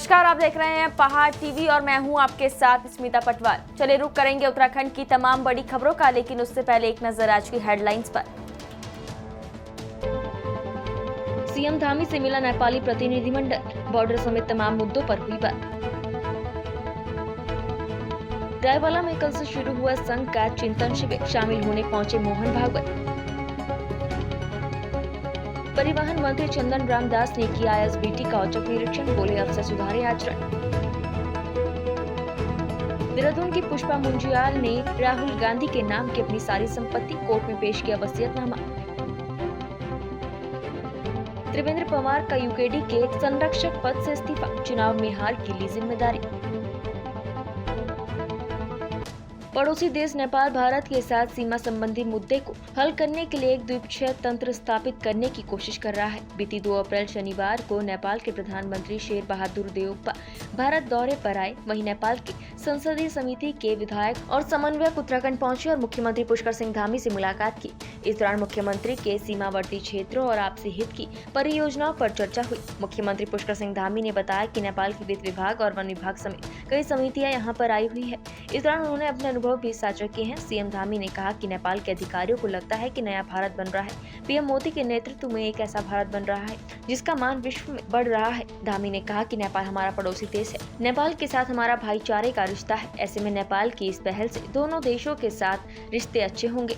नमस्कार, आप देख रहे हैं पहाड़ टीवी और मैं हूं आपके साथ स्मिता पटवाल। चले रुक करेंगे उत्तराखंड की तमाम बड़ी खबरों का, लेकिन उससे पहले एक नजर आज की हेडलाइंस पर। सीएम धामी से मिला नेपाली प्रतिनिधिमंडल, बॉर्डर समेत तमाम मुद्दों पर हुई बात। रायवाला में कल से शुरू हुआ संघ का चिंतन शिविर, शामिल होने पहुंचे मोहन भागवत। परिवहन मंत्री चंदन रामदास ने किया एसबीटी का औचक निरीक्षण, बोले अब से सुधारे आचरण। देहरादून की पुष्पा मुंजियाल ने राहुल गांधी के नाम की अपनी सारी संपत्ति, कोर्ट में पेश किया वसीयतनामा। त्रिवेंद्र पवार का यूकेडी के संरक्षक पद से इस्तीफा, चुनाव में हार की ली जिम्मेदारी। पड़ोसी देश नेपाल भारत के साथ सीमा संबंधी मुद्दे को हल करने के लिए एक द्विपक्षीय तंत्र स्थापित करने की कोशिश कर रहा है। बीती 2 अप्रैल शनिवार को नेपाल के प्रधानमंत्री शेर बहादुर देउप्पा भारत दौरे पर आए। वहीं नेपाल की संसदीय समिति के विधायक और समन्वयक उत्तराखंड पहुंचे और मुख्यमंत्री पुष्कर सिंह धामी से मुलाकात की। इस दौरान मुख्यमंत्री के सीमावर्ती क्षेत्रों और आपसी हित की परियोजनाओं पर चर्चा हुई। मुख्यमंत्री पुष्कर सिंह धामी ने बताया कि नेपाल के वित्त विभाग और वन विभाग समेत कई समितियां यहां पर आई हुई है। इस दौरान उन्होंने अपने अनुभव भी साझा किए हैं। सीएम धामी ने कहा कि नेपाल के अधिकारियों को लगता है कि नया भारत बन रहा है। पीएम मोदी के नेतृत्व में एक ऐसा भारत बन रहा है जिसका मान विश्व में बढ़ रहा है। धामी ने कहा कि नेपाल हमारा पड़ोसी देश है, नेपाल के साथ हमारा भाईचारे का रिश्ता है। ऐसे में नेपाल की इस पहल से दोनों देशों के साथ रिश्ते अच्छे होंगे।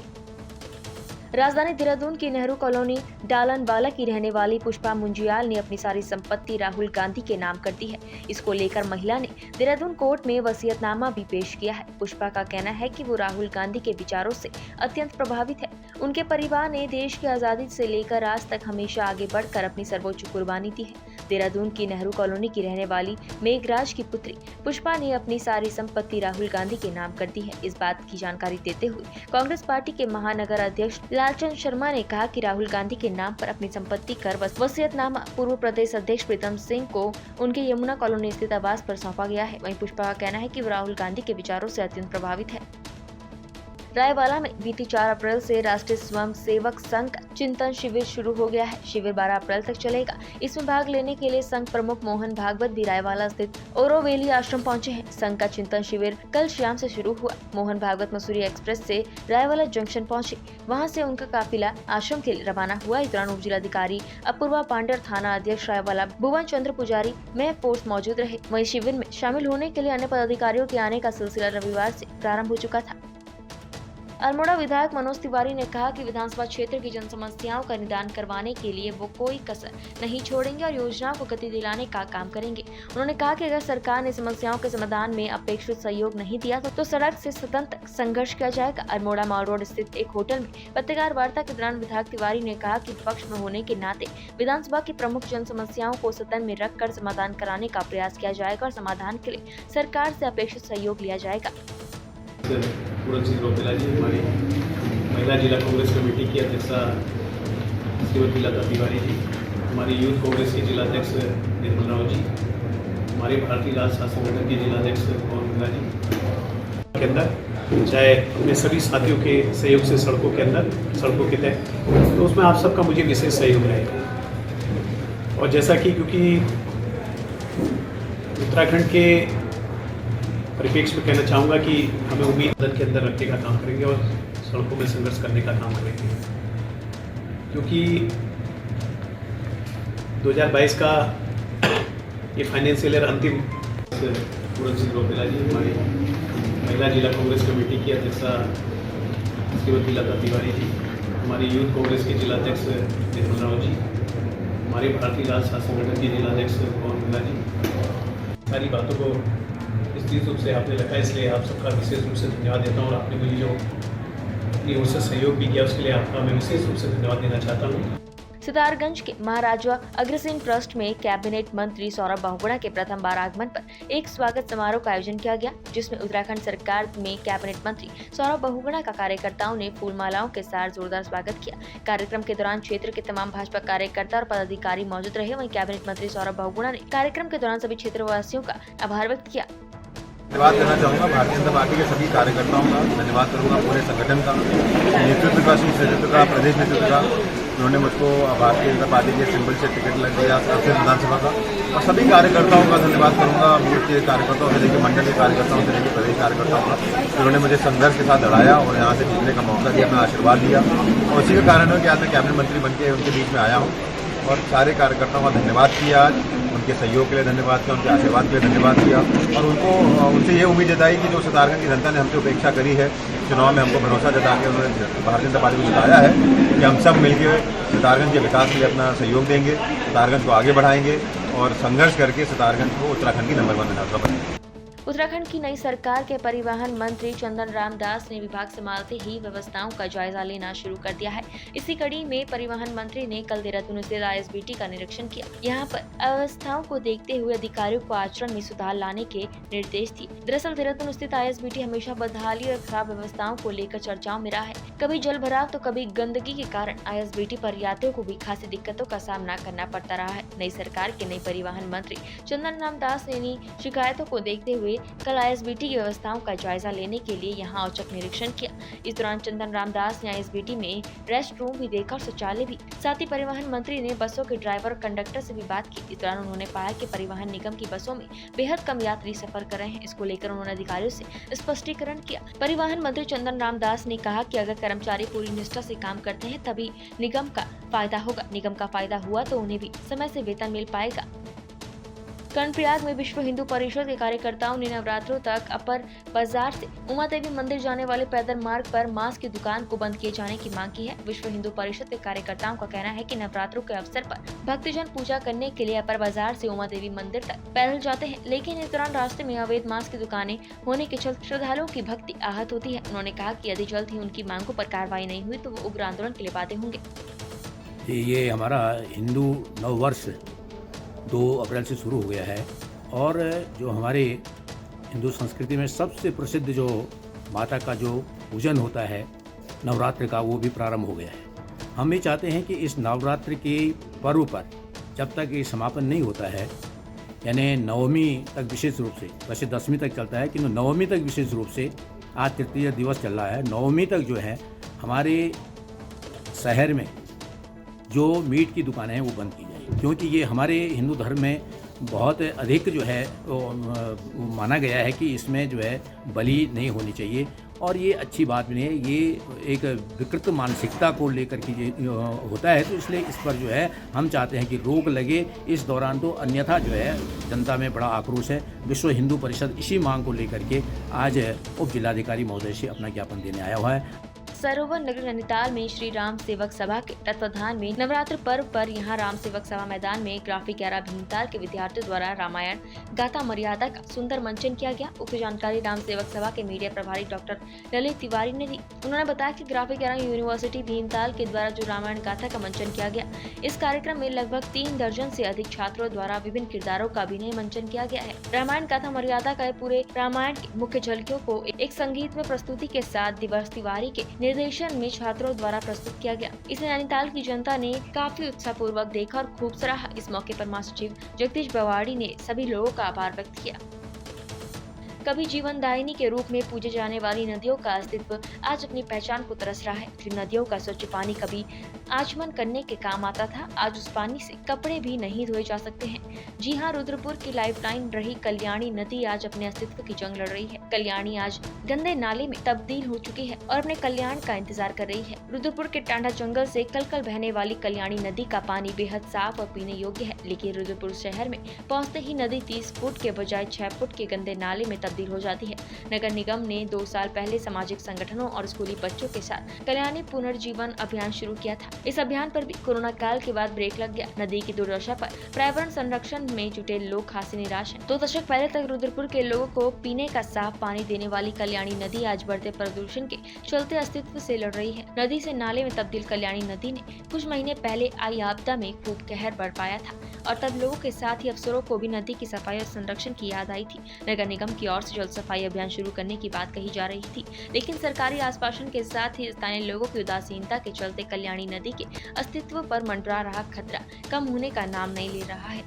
राजधानी देहरादून की नेहरू कॉलोनी डालनवाला की रहने वाली पुष्पा मुंजियाल ने अपनी सारी संपत्ति राहुल गांधी के नाम कर दी है। इसको लेकर महिला ने देहरादून कोर्ट में वसीयतनामा भी पेश किया है। पुष्पा का कहना है कि वो राहुल गांधी के विचारों से अत्यंत प्रभावित है। उनके परिवार ने देश की आजादी से लेकर आज तक हमेशा आगे बढ़कर अपनी सर्वोच्च कुर्बानी दी है। देहरादून की नेहरू कॉलोनी की रहने वाली मेघराज की पुत्री पुष्पा ने अपनी सारी संपत्ति राहुल गांधी के नाम कर दी है। इस बात की जानकारी देते हुए कांग्रेस पार्टी के महानगर अध्यक्ष लालचंद शर्मा ने कहा कि राहुल गांधी के नाम पर अपनी संपत्ति कर वसीयतनामा पूर्व प्रदेश अध्यक्ष प्रीतम सिंह को उनके यमुना कॉलोनी स्थित आवास पर सौंपा गया है। वहीं पुष्पा का कहना है कि वो राहुल गांधी के विचारों से अत्यंत प्रभावित है। रायवाला में बीती 4 अप्रैल से राष्ट्रीय स्वयं सेवक संघ का चिंतन शिविर शुरू हो गया है। शिविर 12 अप्रैल तक चलेगा। इसमें भाग लेने के लिए संघ प्रमुख मोहन भागवत भी रायवाला स्थित ओरोवेली आश्रम पहुंचे हैं। संघ का चिंतन शिविर कल शाम से शुरू हुआ। मोहन भागवत मसूरी एक्सप्रेस से रायवाला जंक्शन पहुंचे, वहां से उनका काफिला आश्रम के लिए रवाना हुआ। इस दौरान उप जिलाधिकारी अपूर्वा पांडे, थाना अध्यक्ष रायवाला भुवन चंद्र पुजारी में फोर्स मौजूद रहे। वहीं शिविर में शामिल होने के लिए अन्य पदाधिकारियों के आने का सिलसिला रविवार से प्रारंभ हो चुका था। अल्मोड़ा विधायक मनोज तिवारी ने कहा कि विधानसभा क्षेत्र की जन समस्याओं का निदान करवाने के लिए वो कोई कसर नहीं छोड़ेंगे और योजनाओं को गति दिलाने का काम करेंगे। उन्होंने कहा कि अगर सरकार ने समस्याओं के समाधान में अपेक्षित सहयोग नहीं दिया तो सड़क से सदन तक संघर्ष किया जाएगा। अल्मोड़ा मॉल रोड स्थित एक होटल में पत्रकार वार्ता के दौरान विधायक तिवारी ने कहा कि विपक्ष में होने के नाते विधानसभा की प्रमुख जन समस्याओं को सदन में रखकर समाधान कराने का प्रयास किया जाएगा और समाधान के लिए सरकार से अपेक्षित सहयोग लिया जाएगा। पूरन सिंह रोपेला जी, हमारी महिला जिला कांग्रेस कमेटी की अध्यक्षा श्रीमती लता तिवारी जी, हमारी यूथ कांग्रेस के जिला अध्यक्ष निर्मल राव जी, हमारे भारतीय राजशासन संगठन के जिला अध्यक्ष पवन गुप्ता जी के अंदर, चाहे अपने सभी साथियों के सहयोग से सड़कों के अंदर, सड़कों के तहत, तो उसमें आप सबका मुझे विशेष सहयोग रहेगा। और जैसा कि क्योंकि उत्तराखंड के परिप्रेक्ष्य में कहना चाहूँगा कि हमें उम्मीद के अंदर रखने का काम करेंगे और सड़कों में संघर्ष करने का काम करेंगे, क्योंकि 2022 का ये फाइनेंशियल ईयर अंतिम। पूरन सिंह रोपेला जी, हमारी महिला जिला कांग्रेस कमेटी की अध्यक्षा श्रीमती लता तिवारी जी, हमारी यूथ कांग्रेस के जिला अध्यक्ष निर्मल राव जी, हमारे भारतीय राजशासन संगठन के जिला अध्यक्ष पवन गुप्ता जी, सारी बातों को निश्चित रूप से आपने रखा, इसलिए आप सबका विशेष रूप से धन्यवाद देता हूँ। और आपने मुझे जो अपनी ओर से सहयोग भी किया उसके लिए आपका मैं विशेष रूप से धन्यवाद देना चाहता हूँ। सितारगंज के महाराजा अग्रसेन ट्रस्ट में कैबिनेट मंत्री सौरभ बहुगुणा के प्रथम बार आगमन पर एक स्वागत समारोह का आयोजन किया गया, जिसमें उत्तराखंड सरकार में कैबिनेट मंत्री सौरभ बहुगुणा का कार्यकर्ताओं ने फूल मालाओं के साथ जोरदार स्वागत किया। कार्यक्रम के दौरान क्षेत्र के तमाम भाजपा कार्यकर्ता और पदाधिकारी मौजूद रहे। वहीं कैबिनेट मंत्री सौरभ बहुगुणा ने कार्यक्रम के दौरान सभी क्षेत्रवासियों का आभार व्यक्त किया। धन्यवाद करना चाहूँगा भारतीय जनता पार्टी के सभी कार्यकर्ताओं का, धन्यवाद करूँगा पूरे संगठन का, नेतृत्व का, शीर्ष नेतृत्व का, प्रदेश नेतृत्व का, उन्होंने मुझको भारतीय जनता पार्टी के सिंबल से टिकट लग दिया विधानसभा का। और सभी कार्यकर्ताओं का धन्यवाद करूँगा, बूथ के कार्यकर्ताओं से लेकर मंडल के कार्यकर्ताओं से लेकर प्रदेश कार्यकर्ताओं का, उन्होंने मुझे संघर्ष के साथ लड़ाया और यहाँ से जीतने का मौका दिया, मैं आशीर्वाद दिया। और उसी के कारण है कि आज मैं कैबिनेट मंत्री बनकर उनके बीच में आया हूँ और सारे कार्यकर्ताओं का धन्यवाद किया, आज उनके सहयोग के लिए धन्यवाद किया, उनके आशीर्वाद के लिए धन्यवाद किया और उनसे ये उम्मीद जताई कि जो सितारगंज की जनता ने हमसे उपेक्षा करी है, चुनाव में हमको भरोसा जता के उन्होंने भारतीय जनता पार्टी को जिताया है कि हम सब मिलकर सितारगंज के विकास के लिए अपना सहयोग देंगे, सितारगंज को आगे बढ़ाएंगे और संघर्ष करके सितारगंज को उत्तराखंड की नंबर 1 विधानसभा बनाएंगे। उत्तराखंड की नई सरकार के परिवहन मंत्री चंदन राम दास ने विभाग संभालते ही व्यवस्थाओं का जायजा लेना शुरू कर दिया है। इसी कड़ी में परिवहन मंत्री ने कल देहरादून स्थित ISBT का निरीक्षण किया। यहाँ पर अव्यवस्थाओं को देखते हुए अधिकारियों को आचरण में सुधार लाने के निर्देश दिए। दरअसल देहरादून स्थित ISBT हमेशा बदहाली और खराब व्यवस्थाओं को लेकर चर्चाओं में रहा है। कभी जल भराव तो कभी गंदगी के कारण ISBT पर यात्रियों को भी खासी दिक्कतों का सामना करना पड़ता रहा है। नई सरकार के नए परिवहन मंत्री चंदन राम दास ने इन शिकायतों को देखते हुए कल ISBT की व्यवस्थाओं का जायजा लेने के लिए यहां औचक निरीक्षण किया। इस दौरान चंदन राम दास ने ISBT में रेस्ट रूम भी देखा और शौचालय भी। साथ ही परिवहन मंत्री ने बसों के ड्राइवर और कंडक्टर से भी बात की। इस दौरान उन्होंने पाया कि परिवहन निगम की बसों में बेहद कम यात्री सफर कर रहे हैं। इसको लेकर उन्होंने अधिकारियों से स्पष्टीकरण किया। परिवहन मंत्री चंदन राम दास ने कहा कि अगर कर्मचारी पूरी निष्ठा से काम करते हैं तभी निगम का फायदा होगा। निगम का फायदा हुआ तो उन्हें भी समय से वेतन मिल पाएगा। कर्णप्रयाग में विश्व हिंदू परिषद के कार्यकर्ताओं ने नवरात्रों तक अपर बाजार से उमा देवी मंदिर जाने वाले पैदल मार्ग पर मांस की दुकान को बंद किए जाने की मांग की है। विश्व हिंदू परिषद के कार्यकर्ताओं का कहना है कि नवरात्रों के अवसर पर भक्तजन पूजा करने के लिए अपर बाजार से उमा देवी मंदिर तक पैदल जाते हैं, लेकिन इस दौरान रास्ते में अवैध मांस की दुकानें होने के चलते श्रद्धालुओं की भक्ति आहत होती है। उन्होंने कहा कि यदि जल्द ही उनकी मांगों पर कार्रवाई नहीं हुई तो वो उग्र आंदोलन के लिए बाध्य होंगे। ये हमारा हिंदू नववर्ष 2 अप्रैल से शुरू हो गया है और जो हमारे हिंदू संस्कृति में सबसे प्रसिद्ध जो माता का जो पूजन होता है नवरात्र का, वो भी प्रारंभ हो गया है। हम ये चाहते हैं कि इस नवरात्र के पर्व पर जब तक ये समापन नहीं होता है, यानी नवमी तक विशेष रूप से, वैसे 10वीं तक चलता है किंतु नवमी तक विशेष रूप से, आज तृतीय दिवस चल रहा है, नवमी तक जो है हमारे शहर में जो मीट की दुकानें हैं वो बंद की जाए, क्योंकि ये हमारे हिंदू धर्म में बहुत अधिक जो है वो माना गया है कि इसमें जो है बलि नहीं होनी चाहिए और ये अच्छी बात नहीं है। ये एक विकृत मानसिकता को लेकर के ये होता है, तो इसलिए इस पर जो है हम चाहते हैं कि रोक लगे इस दौरान, तो अन्यथा जो है जनता में बड़ा आक्रोश है। विश्व हिंदू परिषद इसी मांग को लेकर के आज उप जिलाधिकारी महोदय से अपना ज्ञापन देने आया हुआ है। सरोवर नगर नैनीताल में श्री राम सेवक सभा के तत्वाधान में नवरात्र पर्व पर यहां राम सेवक सभा मैदान में ग्राफिक एरा भीमताल के विद्यार्थियों द्वारा रामायण गाथा मर्यादा का सुंदर मंचन किया गया। उक्त जानकारी राम सेवक सभा के मीडिया प्रभारी डॉक्टर ललित तिवारी ने दी। उन्होंने बताया कि ग्राफिक एरा यूनिवर्सिटी भीमताल के द्वारा जो रामायण गाथा का मंचन किया गया, इस कार्यक्रम में लगभग 3 दर्जन से अधिक छात्रों द्वारा विभिन्न किरदारों का अभिनय मंचन किया गया है। रामायण गाथा मर्यादा का पूरे रामायण की मुख्य झलकियों को एक संगीत में प्रस्तुति के साथ दिवस तिवारी के निर्देशन में छात्रों द्वारा प्रस्तुत किया गया। इसे नैनीताल की जनता ने काफी उत्साहपूर्वक देखा और खूब सराहा। इस मौके पर महासचिव जगदीश बवाड़ी ने सभी लोगों का आभार व्यक्त किया। कभी जीवनदायिनी के रूप में पूजे जाने वाली नदियों का अस्तित्व आज अपनी पहचान को तरस रहा है। जिन नदियों का स्वच्छ पानी कभी आचमन करने के काम आता था, आज उस पानी से कपड़े भी नहीं धोए जा सकते हैं। जी हाँ, रुद्रपुर की लाइफलाइन रही कल्याणी नदी आज अपने अस्तित्व की जंग लड़ रही है। कल्याणी आज गंदे नाले में तब्दील हो चुकी है और अपने कल्याण का इंतजार कर रही है। रुद्रपुर के टांडा जंगल से कल बहने वाली कल्याणी नदी का पानी बेहद साफ और पीने योग्य है, लेकिन रुद्रपुर शहर में पहुँचते ही नदी 30 फुट के बजाय 6 फुट के गंदे नाले में तब्दील हो जाती है। नगर निगम ने 2 साल पहले सामाजिक संगठनों और स्कूली बच्चों के साथ कल्याणी पुनर्जीवन अभियान शुरू किया था। इस अभियान पर भी कोरोना काल के बाद ब्रेक लग गया। नदी की दुर्दशा पर पर्यावरण संरक्षण में जुटे लोग खासी निराश हैं। 2 दशक पहले तक रुद्रपुर के लोगों को पीने का साफ पानी देने वाली कल्याणी नदी आज बढ़ते प्रदूषण के चलते अस्तित्व से लड़ रही है। नदी से नाले में तब्दील कल्याणी नदी ने कुछ महीने पहले आई आपदा में खूब कहर बरपाया था और तब लोगों के साथ ही अफसरों को भी नदी की सफाई और संरक्षण की याद आई थी। नगर निगम की ओर से जल सफाई अभियान शुरू करने की बात कही जा रही थी, लेकिन सरकारी आश्वासन के साथ ही स्थानीय लोगों की उदासीनता के चलते कल्याणी नदी के अस्तित्व पर मंडरा रहा खतरा कम होने का नाम नहीं ले रहा है।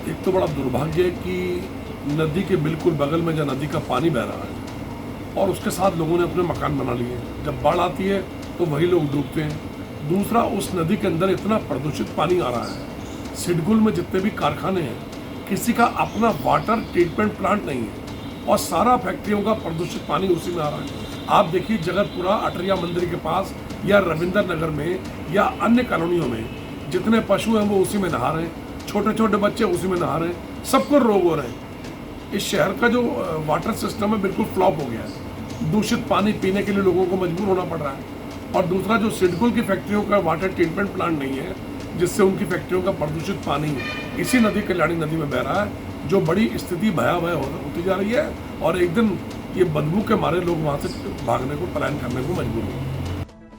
एक तो बड़ा दुर्भाग्य है कि नदी के बिल्कुल बगल में जो नदी का पानी बह रहा है और उसके साथ लोगों ने अपने मकान बना लिए। जब बाढ़ आती है तो वही लोग डूबते हैं, दूसरा, उस नदी के अंदर इतना प्रदूषित पानी आ रहा है। सिडकुल में जितने भी कारखाने हैं, किसी का अपना वाटर ट्रीटमेंट प्लांट नहीं है और सारा फैक्ट्रियों का प्रदूषित पानी उसी में आ रहा है। आप देखिए, जगतपुरा अटरिया मंदिर के पास या रविंद्र नगर में या अन्य कॉलोनियों में जितने पशु हैं वो उसी में नहा रहे हैं, छोटे छोटे बच्चे उसी में नहा रहे हैं, सबको रोग हो रहे हैं। इस शहर का जो वाटर सिस्टम है बिल्कुल फ्लॉप हो गया है। दूषित पानी पीने के लिए लोगों को मजबूर होना पड़ रहा है। और दूसरा, जो सिडकुल की फैक्ट्रियों का वाटर ट्रीटमेंट प्लांट नहीं है, जिससे उनकी फैक्ट्रियों का प्रदूषित पानी इसी नदी, कल्याणी नदी में बह रहा है, जो बड़ी स्थिति भयावह होती जा रही है। और एक दिन ये बदबू के मारे लोग वहाँ से भागने को, पलायन करने को मजबूर होंगे।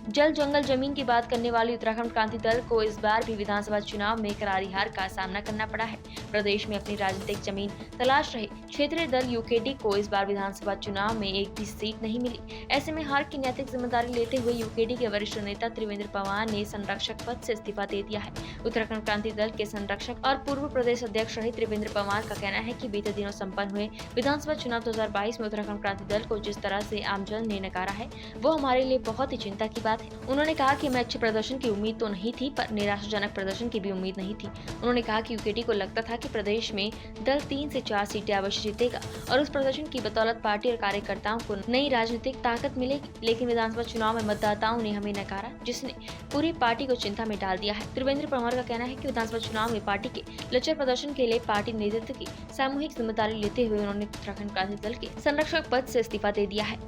जल जंगल जमीन की बात करने वाली उत्तराखंड क्रांति दल को इस बार भी विधानसभा चुनाव में करारी हार का सामना करना पड़ा है। प्रदेश में अपनी राजनीतिक जमीन तलाश रहे क्षेत्रीय दल यूकेडी को इस बार विधानसभा चुनाव में एक भी सीट नहीं मिली। ऐसे में हार की नैतिक जिम्मेदारी लेते हुए यूकेडी के वरिष्ठ नेता त्रिवेंद्र पवार ने संरक्षक पद से इस्तीफा दे दिया है। उत्तराखंड क्रांति दल के संरक्षक और पूर्व प्रदेश अध्यक्ष रहे त्रिवेंद्र पवार का कहना है कि बीते दिनों संपन्न हुए विधानसभा चुनाव 2022 में उत्तराखंड क्रांति दल को जिस तरह से आमजन ने नकारा है, वो हमारे लिए बहुत ही चिंता की बात है। उन्होंने कहा कि हमें अच्छे प्रदर्शन की उम्मीद तो नहीं थी, पर निराशाजनक प्रदर्शन की भी उम्मीद नहीं थी। उन्होंने कहा कि यूकेडी को लगता था कि प्रदेश में दल 3 से 4 सीटें अवश्य जीतेगा और उस प्रदर्शन की बदौलत पार्टी और कार्यकर्ताओं को नई राजनीतिक ताकत मिलेगी। लेकिन विधानसभा चुनाव में मतदाताओं ने हमें नकारा, जिसने पूरी पार्टी को चिंता में डाल दिया है। त्रिवेंद्र पवार का कहना है कि विधानसभा चुनाव में पार्टी के लचर प्रदर्शन के लिए पार्टी नेतृत्व की सामूहिक जिम्मेदारी लेते हुए उन्होंने उत्तराखंड क्रांति दल के संरक्षक पद से इस्तीफा दे दिया है।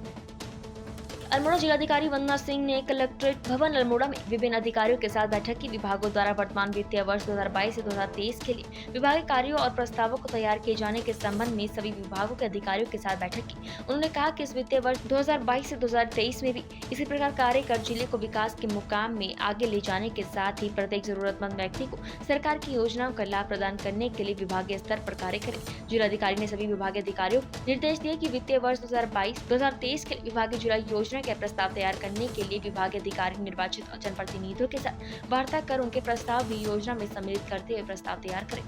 अल्मोड़ा जिलाधिकारी वंदना सिंह ने कलेक्ट्रेट भवन अल्मोड़ा में विभिन्न अधिकारियों के साथ बैठक की। विभागों द्वारा वर्तमान वित्तीय वर्ष 2022 से 2023 के लिए विभागीय कार्यों और प्रस्तावों को तैयार किए जाने के संबंध में सभी विभागों के अधिकारियों के साथ बैठक की। उन्होंने कहा कि इस वित्तीय वर्ष 2022 से 2023 में भी इसी प्रकार कार्य कर जिले को विकास के मुकाम में आगे ले जाने के साथ ही प्रत्येक जरूरतमंद व्यक्ति को सरकार की योजनाओं का लाभ प्रदान करने के लिए विभागीय स्तर पर कार्य करें। जिलाधिकारी ने सभी विभागीय अधिकारियों को निर्देश दिए कि वित्तीय वर्ष 2022-2023 के विभागीय जुलाई योजना के प्रस्ताव तैयार करने के लिए विभागीय अधिकारी निर्वाचित जनप्रतिनिधियों के साथ वार्ता कर उनके प्रस्ताव भी योजना में सम्मिलित करते हुए प्रस्ताव तैयार करें।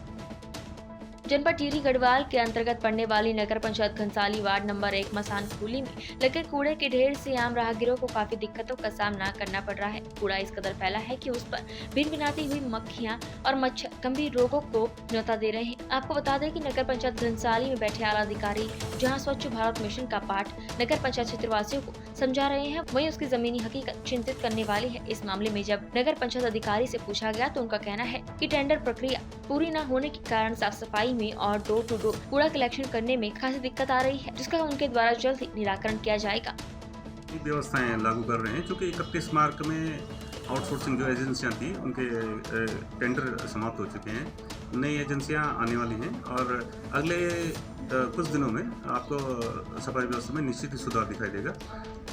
जनपद टिहरी गढ़वाल के अंतर्गत पड़ने वाली नगर पंचायत घनसाली वार्ड नंबर 1 मसान खुली में लगे कूड़े के ढेर से आम राहगीरों को काफी दिक्कतों का सामना करना पड़ रहा है। कूड़ा इस कदर फैला है कि उस पर भिनभिनाती हुई मक्खियां और मच्छर गंभीर रोगों को न्योता दे रहे हैं। आपको बता दें कि नगर पंचायत घनसाली में बैठे आला अधिकारी जहां स्वच्छ भारत मिशन का पाठ नगर पंचायत क्षेत्रवासियों को समझा रहे हैं, वहीं उसकी जमीनी हकीकत चिंतित करने वाली है। इस मामले में जब नगर पंचायत अधिकारी से पूछा गया तो उनका कहना है कि टेंडर प्रक्रिया पूरी न होने के कारण साफ सफाई में और डोर टू डोर कूड़ा कलेक्शन करने में खासी दिक्कत आ रही है, जिसका उनके द्वारा जल्द ही निराकरण किया जाएगा। व्यवस्थाएं लागू कर रहे हैं, क्योंकि 31 मार्च में आउटसोर्सिंग जो एजेंसियां थी उनके टेंडर समाप्त हो चुके हैं। नई एजेंसियां आने वाली हैं और अगले कुछ दिनों में आपको सफाई व्यवस्था में निश्चित ही सुधार दिखाई देगा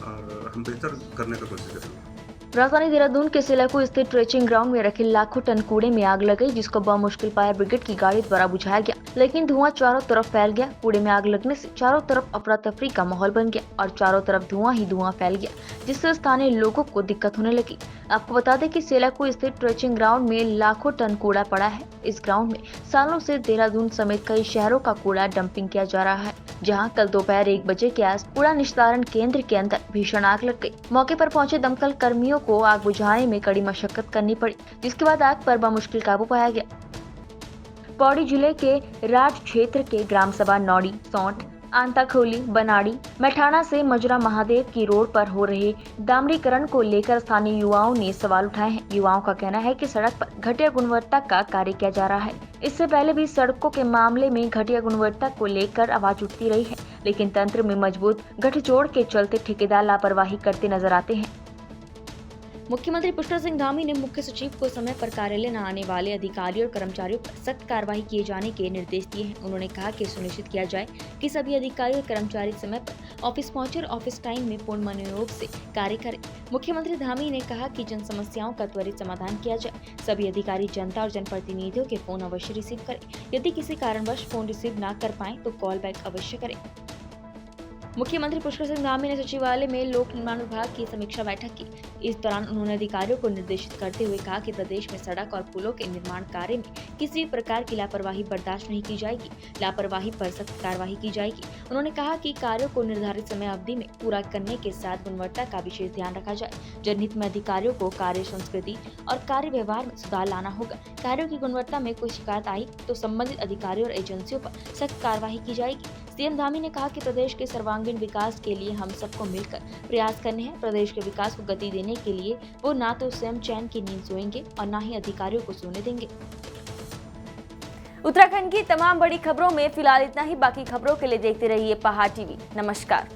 और हम बेहतर करने का कोशिश करेंगे। राजधानी देहरादून के सिलाकू स्थित ट्रेचिंग ग्राउंड में रखे लाखों टन कूड़े में आग लग गई, जिसको बमुश्किल फायर ब्रिगेड की गाड़ी द्वारा बुझाया गया, लेकिन धुआं चारों तरफ फैल गया। कूड़े में आग लगने से चारों तरफ अफरा तफरी का माहौल बन गया और चारों तरफ धुआं ही धुआं फैल गया, जिससे स्थानीय लोगों को दिक्कत होने लगी। आपको बता दें कि सिलाकू स्थित ट्रेचिंग ग्राउंड में लाखों टन कूड़ा पड़ा है। इस ग्राउंड में सालों से देहरादून समेत कई शहरों का कूड़ा डंपिंग किया जा रहा है, जहां कल दोपहर 1 बजे के आस कूड़ा निस्तारण केंद्र के अंदर भीषण आग लग गई। मौके पर पहुंचे दमकल कर्मियों को आग बुझाने में कड़ी मशक्कत करनी पड़ी, जिसके बाद आग पर बमुश्किल काबू पाया गया। पौड़ी जिले के राज क्षेत्र के ग्राम सभा नौड़ी, सौंठ, आंताखोली, बनाड़ी, मैठाना से मजरा महादेव की रोड पर हो रहे डामरीकरण को लेकर स्थानीय युवाओं ने सवाल उठाए हैं। युवाओं का कहना है कि सड़क पर घटिया गुणवत्ता का कार्य किया जा रहा है। इससे पहले भी सड़कों के मामले में घटिया गुणवत्ता को लेकर आवाज उठती रही है, लेकिन तंत्र में मजबूत गठजोड़ के चलते ठेकेदार लापरवाही करते नजर आते हैं। मुख्यमंत्री पुष्कर सिंह धामी ने मुख्य सचिव को समय पर कार्यालय न आने वाले अधिकारियों और कर्मचारियों पर सख्त कार्रवाई किए जाने के निर्देश दिए हैं। उन्होंने कहा कि सुनिश्चित किया जाए कि सभी अधिकारी और कर्मचारी समय पर ऑफिस पहुंचे और ऑफिस टाइम में पूर्ण मनोयोग से कार्य करें। मुख्यमंत्री धामी ने कहा कि जन समस्याओं का त्वरित समाधान किया जाए। सभी अधिकारी जनता और जनप्रतिनिधियों के फोन अवश्य रिसीव करें। यदि किसी कारणवश फोन रिसीव न कर पाए तो कॉल बैक अवश्य करें। मुख्यमंत्री पुष्कर सिंह धामी ने सचिवालय में लोक निर्माण विभाग की समीक्षा बैठक की। इस दौरान उन्होंने अधिकारियों को निर्देशित करते हुए कहा कि प्रदेश में सड़क और पुलों के निर्माण कार्य में किसी भी प्रकार की लापरवाही बर्दाश्त नहीं की जाएगी। लापरवाही पर सख्त कार्रवाई की जाएगी। उन्होंने कहा कि कार्यों को निर्धारित समय अवधि में पूरा करने के साथ गुणवत्ता का विशेष ध्यान रखा जाए। जनहित में अधिकारियों को कार्य संस्कृति और कार्य व्यवहार में सुधार लाना होगा। कार्यों की गुणवत्ता में कोई शिकायत आई तो संबंधित अधिकारियों और एजेंसियों पर सख्त कार्रवाई की जाएगी। सीएम धामी ने कहा कि प्रदेश के सर्वांगीण विकास के लिए हम सबको मिलकर प्रयास करने हैं। प्रदेश के विकास को गति देने के लिए वो ना तो स्वयं चैन की नींद सोएंगे और ना ही अधिकारियों को सोने देंगे। उत्तराखंड की तमाम बड़ी खबरों में फिलहाल इतना ही। बाकी खबरों के लिए देखते रहिए पहाड़ टीवी। नमस्कार।